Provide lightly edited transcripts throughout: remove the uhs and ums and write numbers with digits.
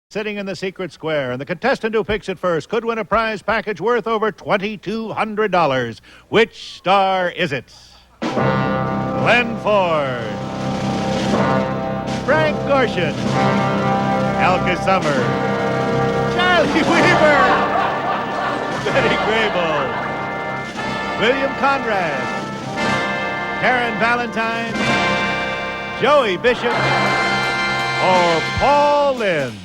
Sitting in the secret square, and the contestant who picks it first could win a prize package worth over $2,200. Which star is it? Glenn Ford, Frank Gorshin, Elke Sommers, Charley Weaver, Betty Grable, William Conrad, Karen Valentine, Joey Bishop, or Paul Lynde.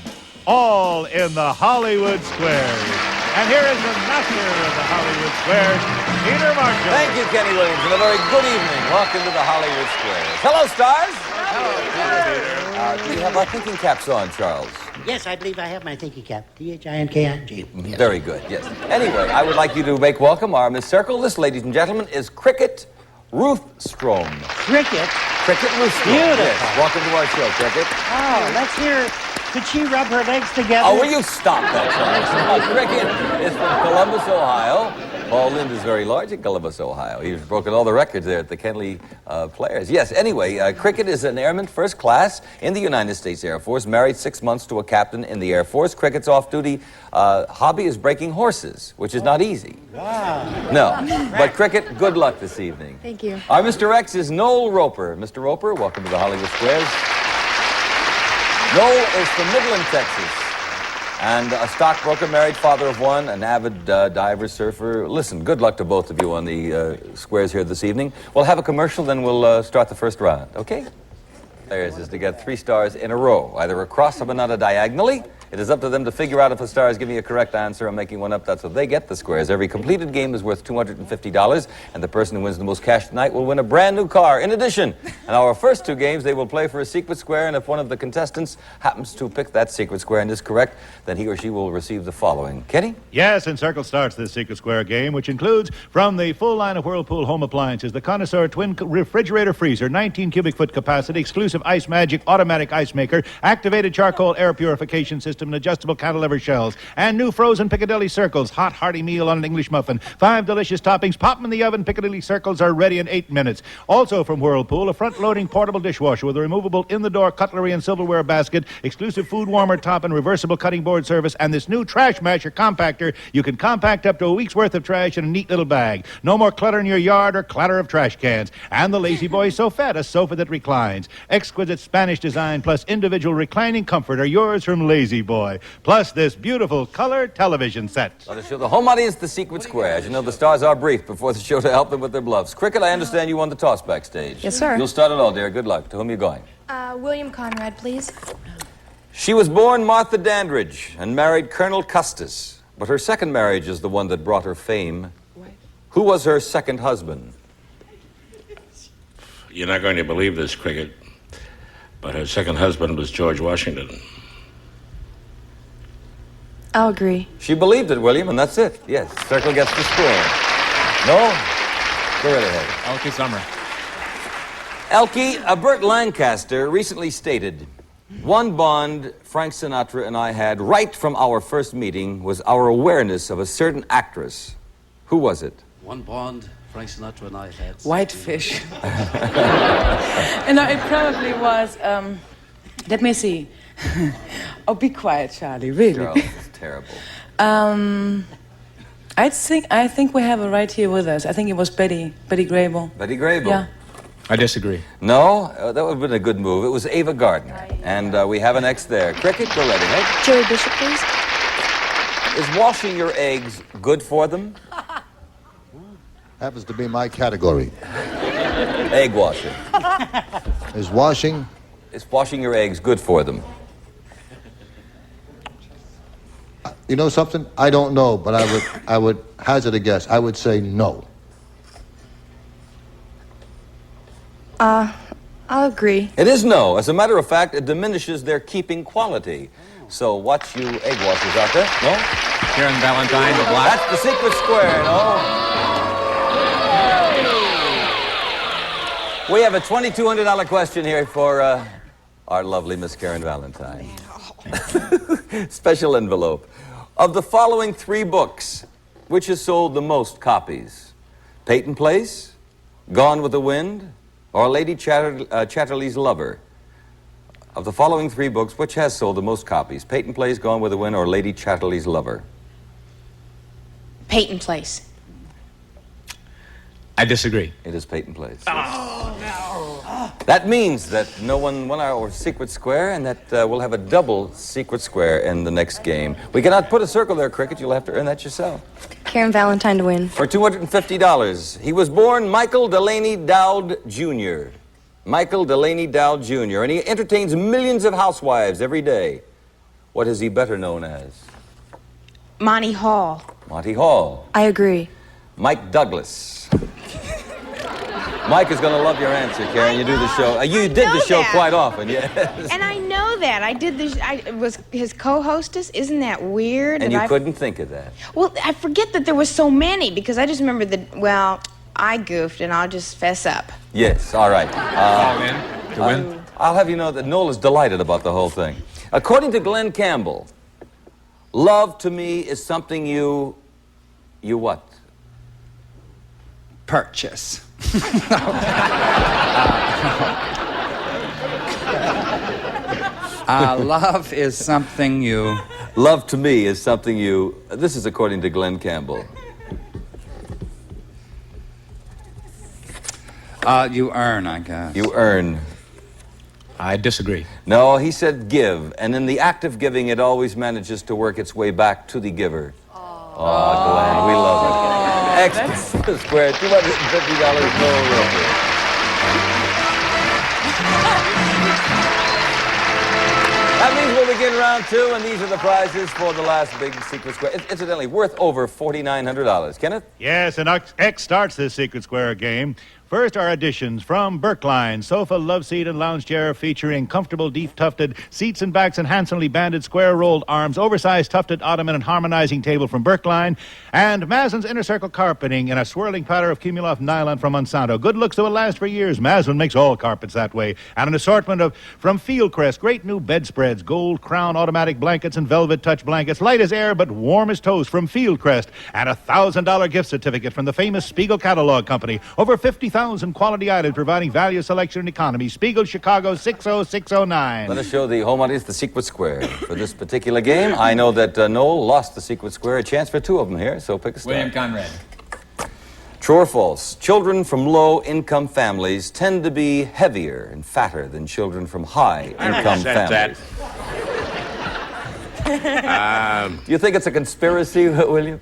All in the Hollywood Squares. And here is the master of the Hollywood Squares, Peter Marshall. Thank you, Kenny Williams, and a very good evening. Welcome to the Hollywood Squares. Hello, stars. Hello, Peter. Do you have our thinking caps on, Charles? Yes, I believe I have my thinking cap. T-H-I-N-K-I-G. Yes. Very good, yes. Anyway, I would like you to make welcome our Miss Circle. This, ladies and gentlemen, is Cricket Ruthstrom. Cricket? Cricket Ruthstrom. Beautiful. Yes. Welcome to our show, Cricket. Oh, let's hear... Could she rub her legs together? Oh, will you stop that, Charles? Cricket is from Columbus, Ohio. Paul Lynde is very large in Columbus, Ohio. He's broken all the records there at the Kenley Players. Yes, anyway, Cricket is an airman first class in the United States Air Force, married 6 months to a captain in the Air Force. Cricket's off-duty hobby is breaking horses, which is not easy. Wow. No, but Cricket, good luck this evening. Thank you. Our Mr. X is Noel Roper. Mr. Roper, welcome to the Hollywood Squares. Noel is from Midland, Texas, and a stockbroker, married, father of one, an avid diver, surfer. Listen, good luck to both of you on the squares here this evening. We'll have a commercial, then we'll start the first round, okay? Theirs is to get 3 stars in a row, either across or not diagonally. It is up to them to figure out if a star is giving a correct answer or making one up. That's what they get, the squares. Every completed game is worth $250, and the person who wins the most cash tonight will win a brand new car. In addition, in our first 2 games, they will play for a secret square, and if one of the contestants happens to pick that secret square and is correct, then he or she will receive the following. Kenny? Yes, and Circle starts this secret square game, which includes, from the full line of Whirlpool home appliances, the Connoisseur twin refrigerator freezer, 19 cubic foot capacity, exclusive Ice Magic automatic ice maker, activated charcoal air purification system, and adjustable cantilever shells, and new frozen Piccadilly Circles, hot hearty meal on an English muffin, 5 delicious toppings, pop 'em in the oven. Piccadilly Circles are ready in 8 minutes. Also from Whirlpool, a front-loading portable dishwasher with a removable in-the-door cutlery and silverware basket, exclusive food warmer top and reversible cutting board service, and this new trash masher compactor. You can compact up to a week's worth of trash in a neat little bag. No more clutter in your yard or clatter of trash cans. And the Lazy Boy Sofette, a sofa that reclines. Exquisite Spanish design plus individual reclining comfort are yours from Lazy Boy. Plus this beautiful color television set. Let us show the home audience the secret square. As you know, the stars are briefed before the show to help them with their bluffs. Cricket, I understand you won the toss backstage. Yes, sir. You'll start it all, dear. Good luck. To whom are you going? William Conrad, please. She was born Martha Dandridge and married Colonel Custis, but her second marriage is the one that brought her fame. Who was her second husband? You're not going to believe this, Cricket, but her second husband was George Washington. I'll agree. She believed it, William, and that's it. Yes, Circle gets the square. No? Go right ahead. Elke Sommers. Elke, Burt Lancaster recently stated, "One bond Frank Sinatra and I had right from our first meeting was our awareness of a certain actress." Who was it? One bond Frank Sinatra and I had. Whitefish. No, it probably was, let me see. Oh, be quiet, Charlie, really. Charles, it's terrible. I think we have her right here with us. I think it was Betty Grable. Betty Grable. Yeah. I disagree. No, that would have been a good move. It was Ava Gardner. And we have an X there. Cricket, go right ahead. Joey Bishop, please. Is washing your eggs good for them? Happens to be my category. Egg washing. Is washing? Is washing your eggs good for them? You know something? I don't know, but I would hazard a guess. I would say no. I'll agree. It is no. As a matter of fact, it diminishes their keeping quality. So watch you egg washers out there. No? Karen Valentine, the black. That's the secret square, no? We have a $2,200 question here for our lovely Miss Karen Valentine. Special envelope. Of the following 3 books, which has sold the most copies? Peyton Place, Gone with the Wind, or Lady Chatterley's Lover? Of the following three books, which has sold the most copies? Peyton Place, Gone with the Wind, or Lady Chatterley's Lover? Peyton Place. I disagree. It is Peyton Place. Oh, no. That means that no one won our secret square, and that we'll have a double secret square in the next game. We cannot put a circle there, Cricket. You'll have to earn that yourself. Karen Valentine to win. For $250. He was born Michael Delaney Dowd Jr. Michael Delaney Dowd Jr., and he entertains millions of housewives every day. What is he better known as? Monty Hall. Monty Hall. I agree. Mike Douglas. Mike is going to love your answer, Karen. You do the show. You did the show quite often, yes. And I know that. I did this. I was his co-hostess. Isn't that weird? And you couldn't think of that. Well, I forget that there were so many because I just remember that, well, I goofed and I'll just fess up. Yes, all right. All in to win. I'll have you know that Noel is delighted about the whole thing. According to Glenn Campbell, love to me is something you what? Purchase. Love is something you... Love to me is something you... This is according to Glenn Campbell. You earn, I guess. You earn. I disagree. No, he said give, and in the act of giving, it always manages to work its way back to the giver. Oh, Glenn, we love it. Extra square, $250, no rubber. That means we'll begin round two, and these are the prizes for the last big secret square. Incidentally, worth over $4,900. Kenneth? Yes, and X starts this secret square game. First are additions from Berkline. Sofa, love seat, and lounge chair featuring comfortable, deep-tufted seats and backs and handsomely banded square-rolled arms, oversized tufted ottoman and harmonizing table from Berkline, and Mazen's inner circle carpeting in a swirling pattern of Cumulov nylon from Monsanto. Good looks that will last for years. Mazen makes all carpets that way. And an assortment from Fieldcrest, great new bedspreads, gold crown automatic blankets and velvet touch blankets, light as air but warm as toast from Fieldcrest, and a $1,000 gift certificate from the famous Spiegel Catalog Company. Over 50,000 quality items providing value, selection, and economy. Spiegel, Chicago, 60609. Let us show the home audience the secret square for this particular game. I know that Noel lost the secret square. A chance for two of them here, so pick a star. William Conrad. True or false? Children from low-income families tend to be heavier and fatter than children from high-income families. Do you think it's a conspiracy, William?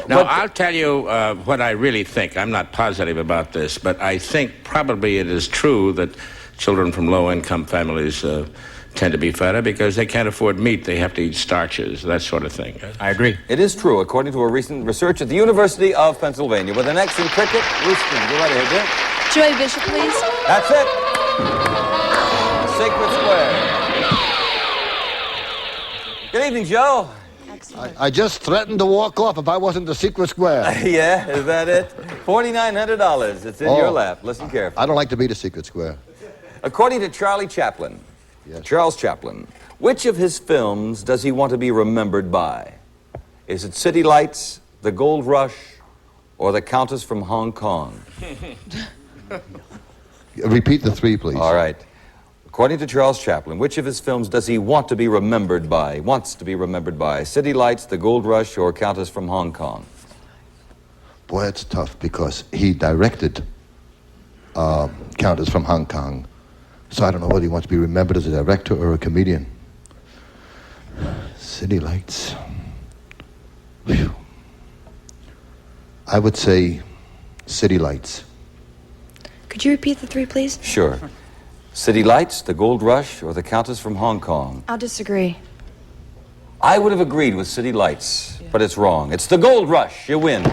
No, I'll tell you what I really think. I'm not positive about this, but I think probably it is true that children from low-income families tend to be fatter because they can't afford meat. They have to eat starches, that sort of thing. I agree. It is true, according to a recent research at the University of Pennsylvania. With an X in cricket, Ruthstrom, go right ahead, dear. Joy Bishop, please. That's it. Sacred Square. Good evening, Joe. I just threatened to walk off if I wasn't the secret square. Yeah, is that it? $4,900. It's in your lap. Listen carefully. I don't like to be the secret square. According to Charles Chaplin, which of his films does he want to be remembered by? Is it City Lights, The Gold Rush, or The Countess from Hong Kong? Repeat the three, please. All right. According to Charles Chaplin, which of his films does he want to be remembered by, wants to be remembered by? City Lights, The Gold Rush, or Countess from Hong Kong? Boy, it's tough because he directed Countess from Hong Kong. So I don't know whether he wants to be remembered as a director or a comedian. City Lights. Whew. I would say City Lights. Could you repeat the three, please? Sure. City Lights, The Gold Rush, or The Countess from Hong Kong? I'll disagree. I would have agreed with City Lights, but it's wrong. It's The Gold Rush. You win.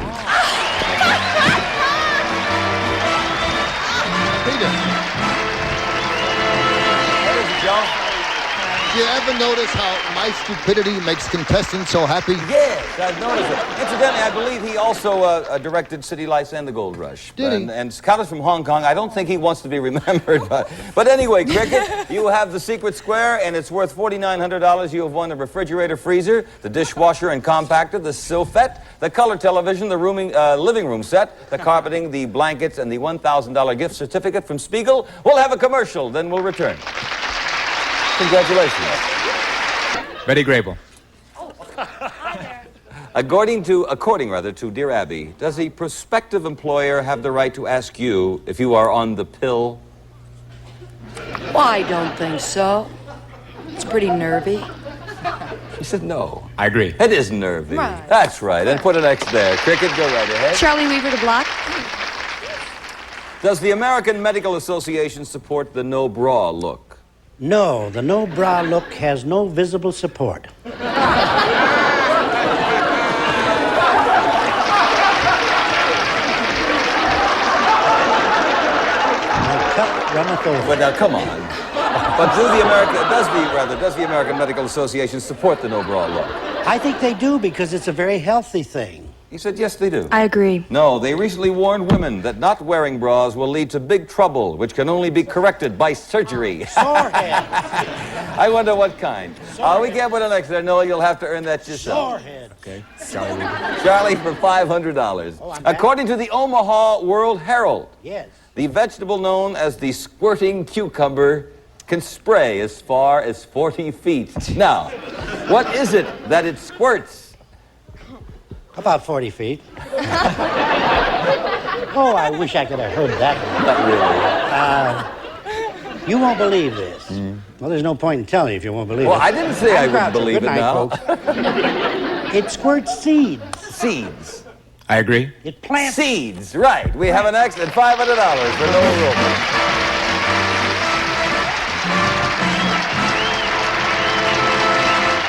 Do you ever notice how my stupidity makes contestants so happy? Yes, I've noticed it. Incidentally, I believe he also directed City Lights and The Gold Rush. Did he? And Countess from Hong Kong, I don't think he wants to be remembered. But anyway, Cricket, you have the secret square, and it's worth $4,900. You have won the refrigerator freezer, the dishwasher and compactor, the Silfette, the color television, the living room set, the carpeting, the blankets, and the $1,000 gift certificate from Spiegel. We'll have a commercial, then we'll return. Congratulations. Betty Grable. According to Dear Abby, does a prospective employer have the right to ask you if you are on the pill? Well, I don't think so. It's pretty nervy. She said no. I agree. It is nervy. Right. That's right. And put an X there. Cricket, go right ahead. Charley Weaver to block. Does the American Medical Association support the no bra look? No, the no bra look has no visible support. Runneth over. But now, come on. But does the American Medical Association support the no bra look? I think they do because it's a very healthy thing. He said, yes, they do. I agree. No, they recently warned women that not wearing bras will lead to big trouble, which can only be corrected by surgery. Sorehead. I wonder what kind. We can't put an X there. Noel, you'll have to earn that yourself. Sorehead. Okay. Charley Weaver. Charlie for $500. Oh, I'm back? According to the Omaha World Herald, Yes. the vegetable known as the squirting cucumber can spray as far as 40 feet. Now, what is it that it squirts? About 40 feet. Oh, I wish I could have heard that one. Not really. You won't believe this. Well, there's no point in telling you if you won't believe it. Well, I didn't say I wouldn't Groucho. believe Good it night, now. folks. It squirts seeds. Seeds. I agree. It plants. Seeds, right. We have an X and $500 for Noel Roper.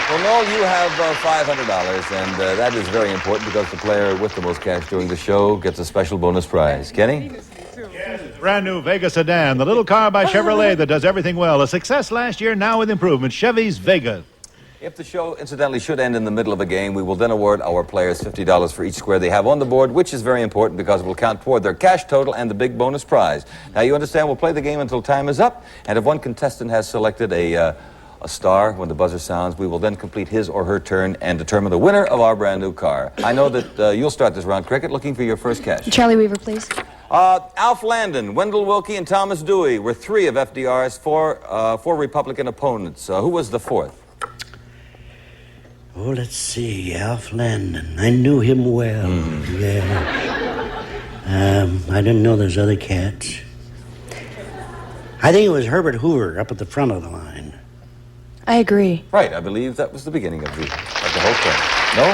Well, Noel, you have $500, and that is very important because the player with the most cash during the show gets a special bonus prize. Kenny? Brand new Vega sedan, the little car by Chevrolet that does everything well. A success last year, now with improvements. Chevy's Vega. If the show, incidentally, should end in the middle of a game, we will then award our players $50 for each square they have on the board, which is very important because it will count toward their cash total and the big bonus prize. Now, you understand, we'll play the game until time is up, and if one contestant has selected a star when the buzzer sounds, we will then complete his or her turn and determine the winner of our brand new car. I know that you'll start this round, Cricket, looking for your first cash. Charley Weaver, please. Alf Landon, Wendell Willkie, and Thomas Dewey were three of FDR's four Republican opponents. Who was the fourth? Oh, let's see. Alf Landon. I knew him well. Yeah. I didn't know those other cats. I think it was Herbert Hoover up at the front of the line. I agree. Right, I believe that was the beginning of the whole thing. No?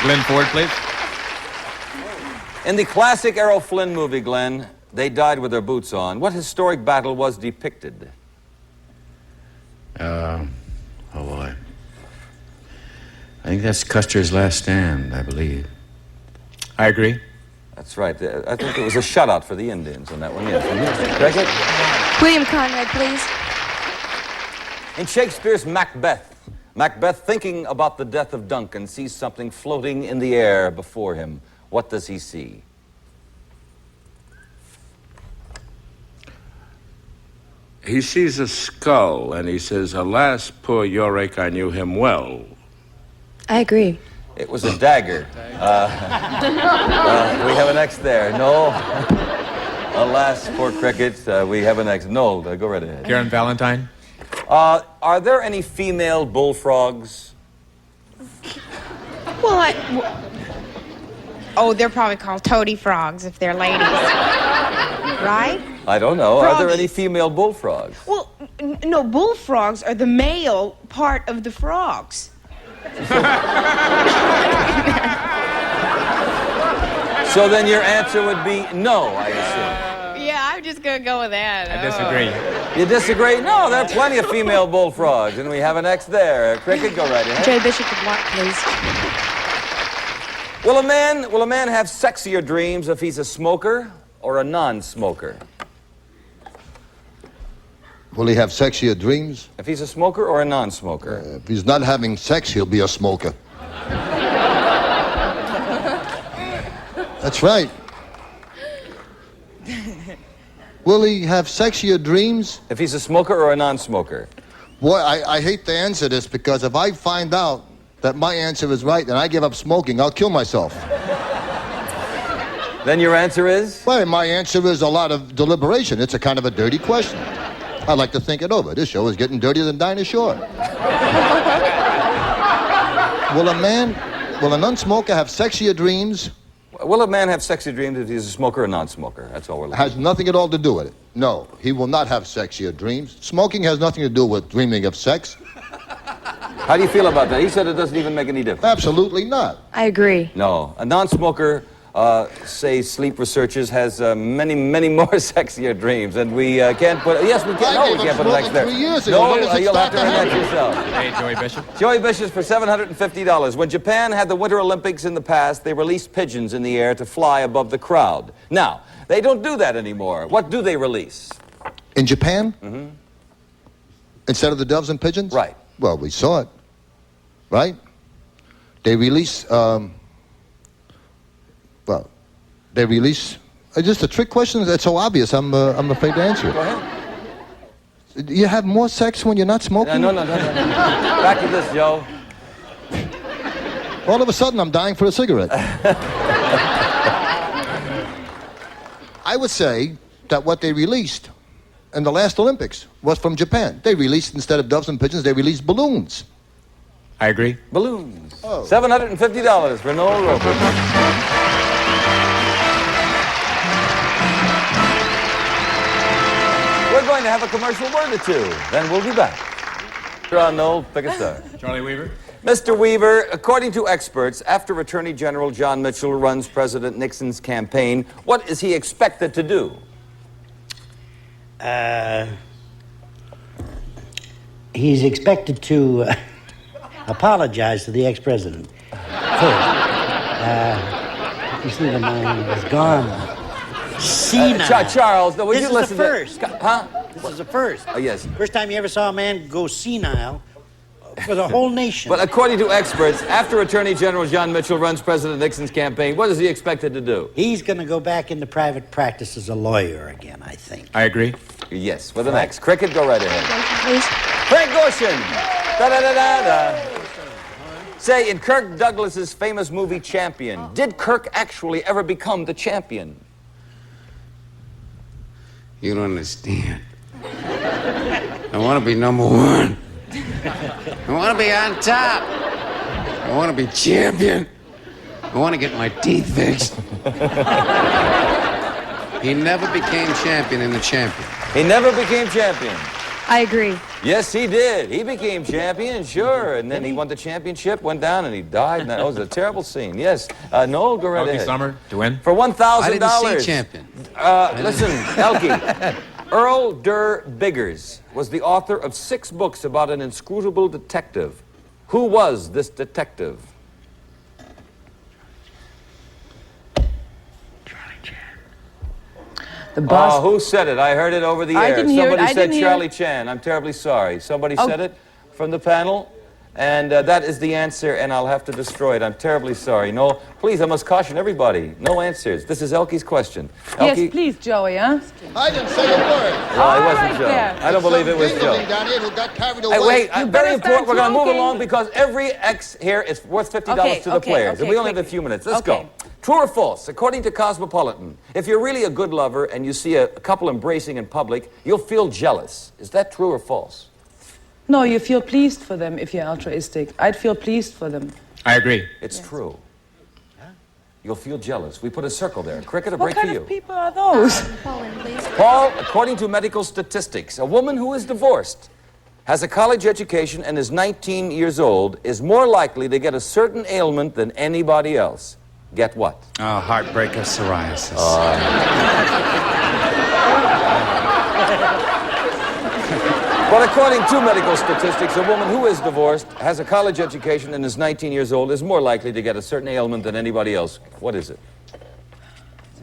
Glenn Ford, please. In the classic Errol Flynn movie, Glenn, they died with their boots on. What historic battle was depicted? Oh, boy. I think that's Custer's Last Stand, I believe. I agree. That's right. I think it was a shutout for the Indians on that one, yes. Cricket? William Conrad, please. In Shakespeare's Macbeth, Macbeth, thinking about the death of Duncan, sees something floating in the air before him. What does he see? He sees a skull, and he says, "Alas, poor Yorick, I knew him well." I agree. It was a dagger. We have an X there. No. Alas, poor Cricket, we have an X. No, go right ahead. Karen Valentine. Are there any female bullfrogs? Well, they're probably called toady frogs if they're ladies. Right? I don't know. Are there Froggies. any female bullfrogs? Well, no, bullfrogs are the male part of the frogs. So then your answer would be no, I assume. Yeah, I'm just going to go with that. I disagree. You disagree? No, there are plenty of female bullfrogs, and we have an X there. Cricket, go right ahead. Joey Bishop to block, please. Will a man have sexier dreams if he's a smoker or a non-smoker? Will he have sexier dreams? If he's a smoker or a non-smoker? If he's not having sex, he'll be a smoker. That's right. Will he have sexier dreams? If he's a smoker or a non-smoker? Boy, I hate to answer this because if I find out that my answer is right and I give up smoking, I'll kill myself. Then your answer is? Well, my answer is a lot of deliberation. It's a kind of a dirty question. I'd like to think it over. This show is getting dirtier than Dinah Shore. Will a non-smoker have sexier dreams? Will a man have sexy dreams if he's a smoker or non-smoker? That's all we're looking Has nothing at all to do with it. No, he will not have sexier dreams. Smoking has nothing to do with dreaming of sex. How do you feel about that? He said it doesn't even make any difference. Absolutely not. I agree. No. A non-smoker, say sleep researchers, has many, many more sexier dreams. And we can't put... Yes, we can. No, we can't put an X there. 3 years ago. No, When does it you'll have start to to earn that happen? yourself. Hey, Joey Bishop. Joey Bishop for $750. When Japan had the Winter Olympics in the past, they released pigeons in the air to fly above the crowd. Now, they don't do that anymore. What do they release? In Japan? Instead of the doves and pigeons? Right. Well, we saw it. Right? They release, just a trick question that's so obvious, I'm afraid to answer it. Go ahead. You have more sex when you're not smoking? No. Back to this, Joe. All of a sudden, I'm dying for a cigarette. I would say that what they released in the last Olympics was from Japan. They released, instead of doves and pigeons, they released balloons. I agree. Balloons. Oh. $750 for Noel Roper. We're going to have a commercial word or two. Then we'll be back. Noel, pick a star. Charley Weaver. Mr. Weaver, according to experts, after Attorney General John Mitchell runs President Nixon's campaign, what is he expected to do? He's expected to apologize to the ex-president first. You see, the man was gone. Senile. Charles, no, would This you is listen the first. Huh? This is the first. Yes. First time you ever saw a man go senile for the whole nation. But according to experts, after Attorney General John Mitchell runs President Nixon's campaign, what is he expected to do? He's going to go back into private practice as a lawyer again, I think. I agree. Yes, with an X. Cricket, go right ahead. Please. Frank Gorshin. Da-da-da-da-da. Say, in Kirk Douglas's famous movie Champion, did Kirk actually ever become the champion? You don't understand. I want to be number one. I want to be on top. I want to be champion. I want to get my teeth fixed. He never became champion in the champion. He never became champion. I agree. Yes, he did. He became champion, sure. And then he won the championship, went down, and he died. And that was a terrible scene. Yes. Noel, go right Elke ahead. Sommers to win. For $1,000. I didn't see champion. Listen, Elke. Earl Durr Biggers was the author of 6 books about an inscrutable detective. Who was this detective? The boss. Who said it? I heard it over the I air. didn't hear it. Somebody I said didn't hear Charlie it. Chan. I'm terribly sorry. Somebody Oh. said it from the panel, and that is the answer, and I'll have to destroy it. I'm terribly sorry. No, please, I must caution everybody. No answers. This is Elke's question. Elke? Yes, please, Joey, huh? I didn't say a word. No, it wasn't right Joe. there. I don't believe it was Joe. Some down here who got carried away. Hey, wait, You very better important. start We're going to move smoking. along because every X here is worth $50 to the players. And we only have a few minutes. Let's Okay. go. True or false? According to Cosmopolitan, if you're really a good lover and you see a couple embracing in public, you'll feel jealous. Is that true or false? No, you feel pleased for them if you're altruistic. I'd feel pleased for them. I agree. It's true. You'll feel jealous. We put a circle there. Cricket, a What break kind for you. of people are those? Paul, according to medical statistics, a woman who is divorced, has a college education, and is 19 years old, is more likely to get a certain ailment than anybody else. Get what? Oh, heartbreak of psoriasis. But according to medical statistics, a woman who is divorced, has a college education, and is 19 years old, is more likely to get a certain ailment than anybody else. What is it?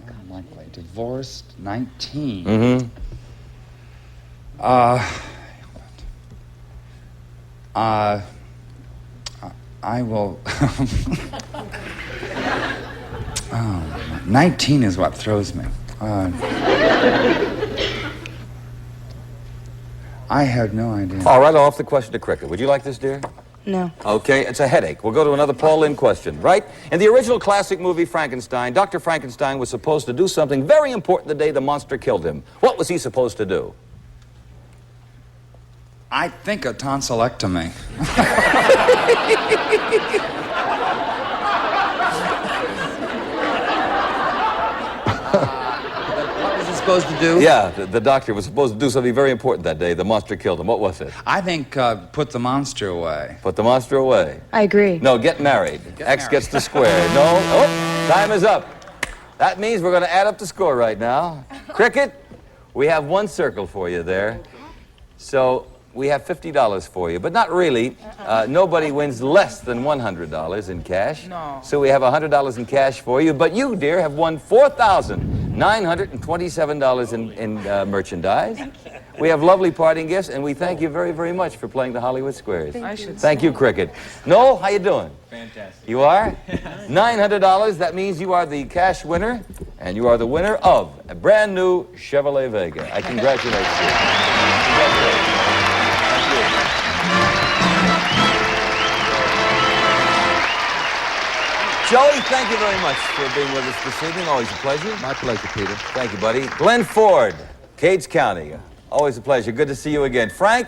Unlikely. Divorced, 19. Mm-hmm. I will... 19 is what throws me. I have no idea. All right, off the question to Cricket. Would you like this, dear? No. Okay, it's a headache. We'll go to another Paul Lynde question, right? In the original classic movie Frankenstein, Dr. Frankenstein was supposed to do something very important the day the monster killed him. What was he supposed to do? I think a tonsillectomy. What was he supposed to do? Yeah, the doctor was supposed to do something very important that day. The monster killed him. What was it? I think put the monster away. Put the monster away. I agree. No, get married. X gets the square. No. Oh, time is up. That means we're going to add up the score right now. Cricket, we have one circle for you there. So we have $50 for you, but not really. Nobody wins less than $100 in cash. No. So we have $100 in cash for you. But you, dear, have won $4,927 in merchandise. We have lovely parting gifts, and we thank you very, very much for playing the Hollywood Squares. Thank you, Cricket. Noel, how you doing? Fantastic. You are? $900. That means you are the cash winner, and you are the winner of a brand new Chevrolet Vega. I congratulate you. Congratulations. Joey, thank you very much for being with us this evening. Always a pleasure. My pleasure, Peter. Thank you, buddy. Glenn Ford, Cades County. Always a pleasure. Good to see you again. Frank,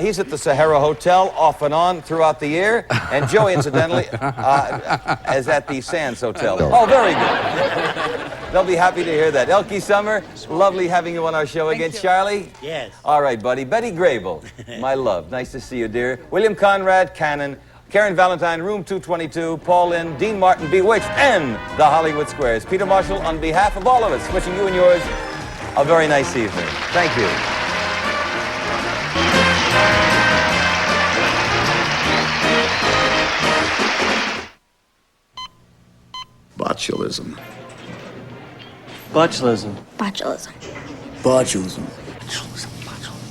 he's at the Sahara Hotel off and on throughout the year. And Joey, incidentally, is at the Sands Hotel. Oh, very good. They'll be happy to hear that. Elke Sommers, lovely having you on our show again. Charley? Yes. All right, buddy. Betty Grable, my love. Nice to see you, dear. William Conrad, Cannon. Karen Valentine, Room 222, Paul Lynde, Dean Martin, Bewitched, and the Hollywood Squares. Peter Marshall, on behalf of all of us, wishing you and yours a very nice evening. Thank you. Botulism. Botulism. Botulism. Botulism.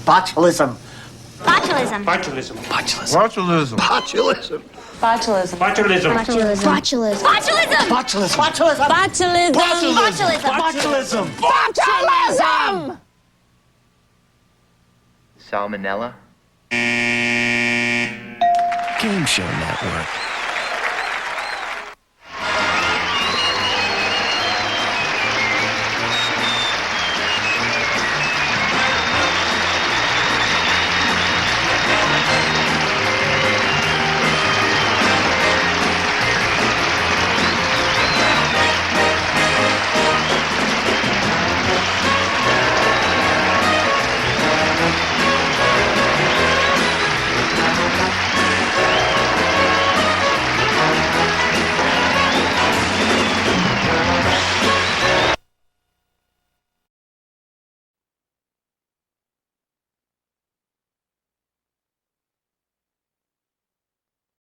Botulism. Botulism. Botulism. Botulism. Botulism. Botulism. Botulism. Botulism. Botulism. Botulism. Botulism. Botulism. Botulism. Botulism. Salmonella. Game Show Network.